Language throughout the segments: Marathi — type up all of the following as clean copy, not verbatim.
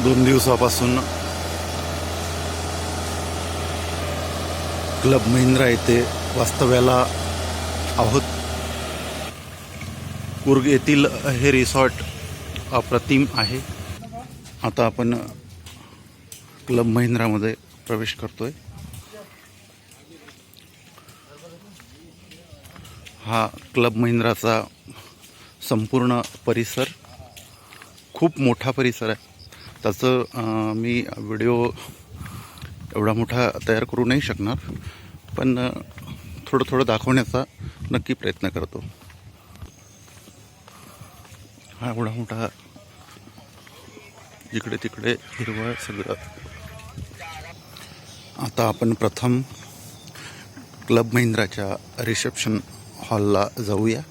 2 दिवसापासून क्लब महिंद्रा येथे वास्तव्याला आहोत. कुर्ग येथील हे रिसॉर्ट अप्रतिम आहे. आता आपण क्लब महिंद्रामध्ये प्रवेश करतोय. हा क्लब महिंद्राचा संपूर्ण परिसर खूप मोठा परिसर आहे. त्याचं मी व्हिडिओ एवढा मोठा तयार करू नाही शकणार, पण थोडं थोडं दाखवण्याचा नक्की प्रयत्न करतो. हा एवढा मोठा, इकडे तिकडे हिरवळ सगळं. आता आपण प्रथम क्लब महिंद्राच्या रिसेप्शन हॉलला जाऊया.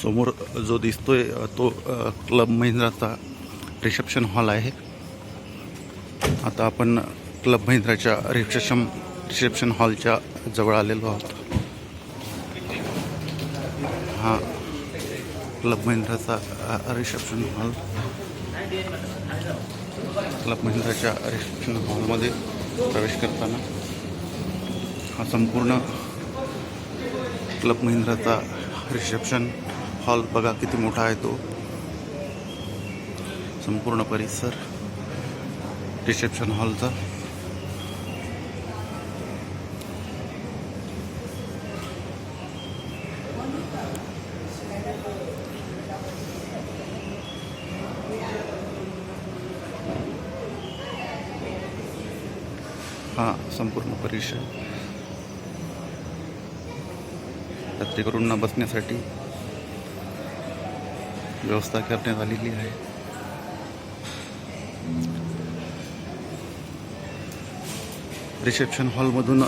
समोर जो दिसतोय तो क्लब महिंद्राचा रिसेप्शन हॉल आहे. आता आपण क्लब महिंद्राच्या रिसेप्शन हॉलच्या जवळ आलेलो आहोत. हा क्लब महिंद्राचा रिसेप्शन हॉल. क्लब महिंद्राच्या रिसेप्शन हॉलमध्ये प्रवेश करताना हा संपूर्ण क्लब महिंद्राचा रिसेप्शन हॉल बघा किती मोठा आहे तो. संपूर्ण परिसर रिसेप्शन हॉलचा. हा संपूर्ण परिसर यात्रेकरूंना बसण्यासाठी व्यवस्था करण्यात आलेली आहे. रिसेप्शन हॉलमधून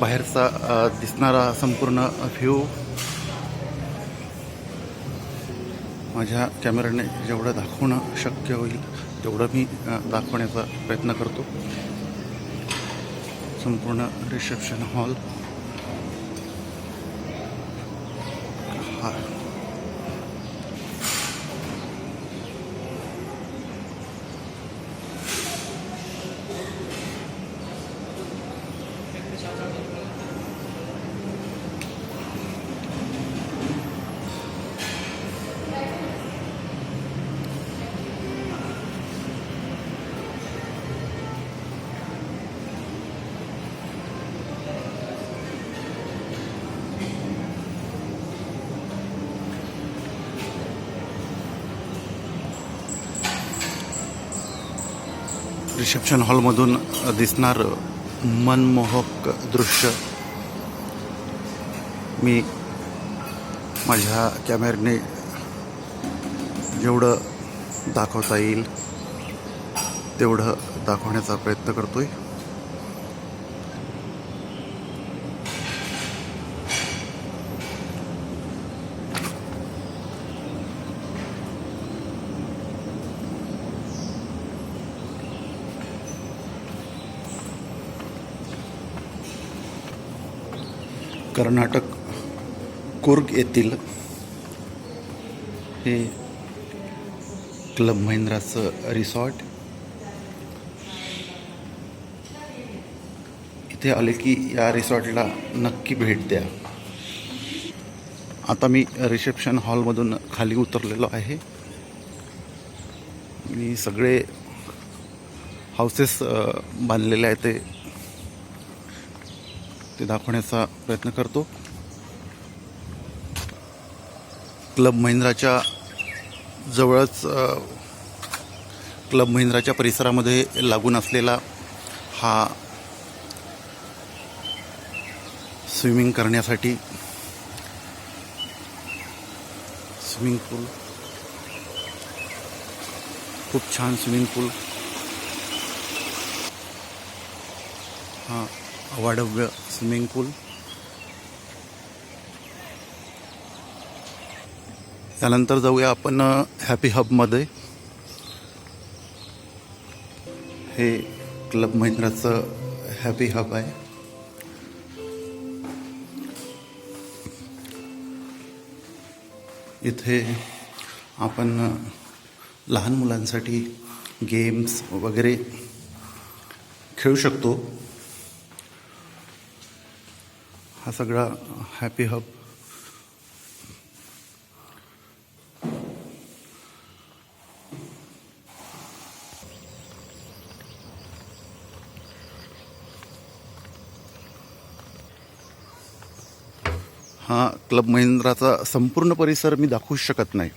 बाहेरचा दिसणारा संपूर्ण व्ह्यू माझ्या कॅमेऱ्याने जेवढं दाखवणं शक्य होईल तेवढं मी दाखवण्याचा प्रयत्न करतो. संपूर्ण रिसेप्शन हॉल हा रिसेप्शन हॉलमधून दिसणार मनमोहक दृश्य मी माझ्या कॅमेऱ्याने जेवढं दाखवता येईल तेवढं दाखवण्याचा प्रयत्न करतोय. कर्नाटक कुर्ग येथील हे क्लब महिंद्राचं रिसॉर्ट. इथे आले की या रिसॉर्टला नक्की भेट द्या. आता मी रिसेप्शन हॉलमधून खाली उतरलेलो आहे. मी सगळे हाऊसेस बांधलेले आहेत ते दाखवण्याचा प्रयत्न करतो. क्लब महिंद्राच्या जवळच क्लब महिंद्राच्या परिसरामध्ये लागून असलेला हा स्विमिंग करण्यासाठी स्विमिंग पूल. खूप छान स्विमिंग पूल. हा वाढव्य स्विमिंग पूल. त्यानंतर जाऊया आपण हॅपी हबमध्ये. हे क्लब महिंद्राचं हॅपी हब आहे. इथे आपण लहान मुलांसाठी गेम्स वगैरे खेळू शकतो. हा सगळा हॅपी हब हा क्लब महिंद्राचा संपूर्ण परिसर मी दाखवू शकत नाही.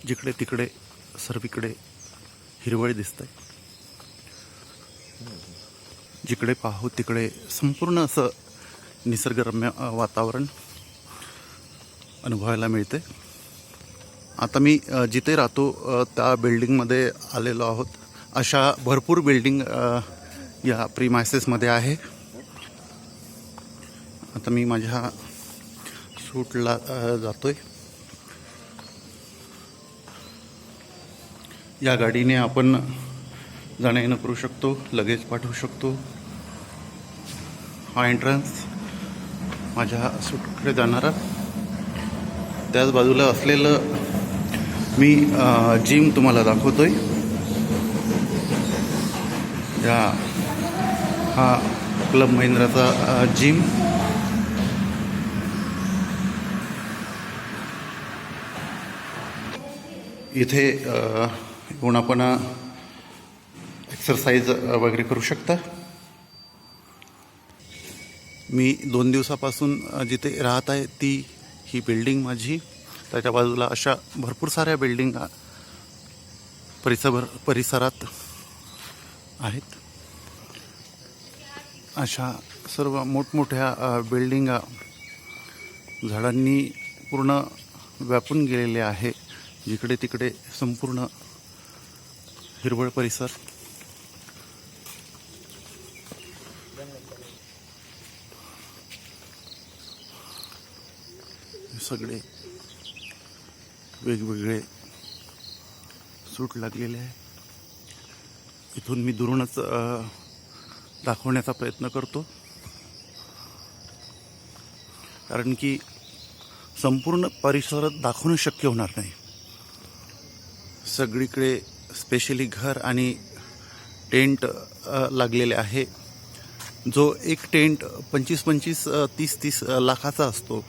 जिकडे तिकडे सर्वीकडे हिरवळ दिसतंय. जिकडे पाहू तिकडे संपूर्ण असं निसर्गरम्य वातावरण अनुभवायला मिळते. आता मी जिथे राहतो त्या बिल्डिंगमध्ये आलेलो आहोत. अशा भरपूर बिल्डिंग या प्रीमायसेसमध्ये आहे. आता मी माझ्या शूटला जातोय. या गाडीने आपण जाणं येणं करू शकतो, लगेज पाठवू शकतो. हा एंट्रन्स माझ्या शूटकडे जाणारा. त्याच बाजूला असलेलं मी जिम तुम्हाला दाखवतोय. हा क्लब महिंद्राचा जिम. इथे येऊन आपण एक्सरसाइज वगैरे करू शकता. मी 2 दिवसापासून जिथे राहत आहे ती ही बिल्डिंग माझी. त्याच्या बाजूला अशा भरपूर साऱ्या बिल्डिंग परिसरात आहेत. अशा सर्व मोठमोठ्या बिल्डिंगा झाडांनी पूर्ण व्यापून गेलेले आहे. जिकडे तिकडे संपूर्ण हिरवळ परिसर. सगळे वेगवेगळे सूट लागलेले आहे. इथून मी दुरूनच दाखवण्याचा प्रयत्न करतो, कारण की संपूर्ण परिसरात दाखवणं शक्य होणार नाही. सगळीकडे स्पेशली घर आणि टेंट लागलेले आहे. जो एक टेंट 25-25, 30-30 लाखाचा असतो.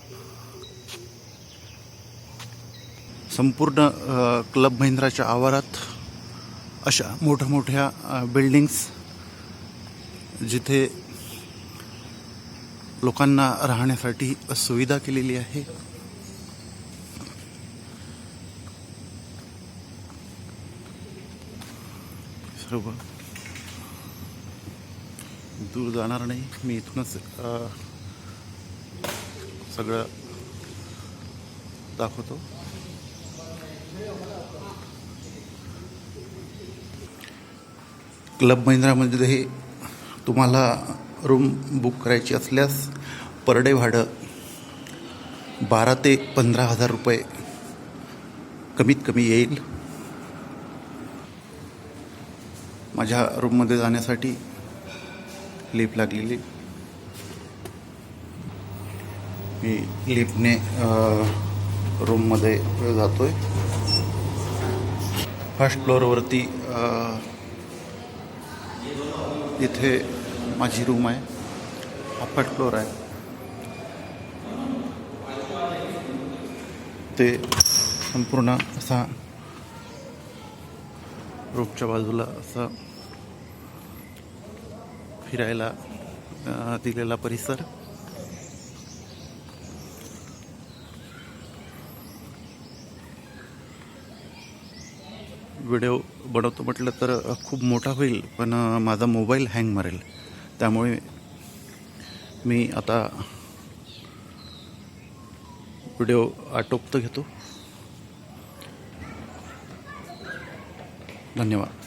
संपूर्ण क्लब महिंद्राच्या आवारात अशा मोठ्या बिल्डिंग्स, जिथे लोकांना राहण्यासाठी सुविधा केलेली आहे. सर्व दूर जाणार नाही, मी इथूनच सगळं दाखवतो. क्लब महिंद्रामध्ये तुम्हाला रूम बुक करायची असल्यास पर डे भाडं 12 ते 15 हजार रुपये कमीत कमी येईल. माझ्या रूममध्ये जाण्यासाठी लिफ्ट लागलेली. मी लिफ्टने रूममध्ये जातोय. फर्स्ट फ्लोअरवरती इथे माझी रूम आहे. हा फर्स्ट फ्लोअर आहे. ते संपूर्ण असा रूमच्या बाजूला असा फिरायला दिलेला परिसर. व्हिडिओ बनवतो म्हटलं तर खूप मोठा होईल, पण माझा मोबाईल हँग मारेल. त्यामुळे मी आता व्हिडिओ आटोपतो घेतो. धन्यवाद.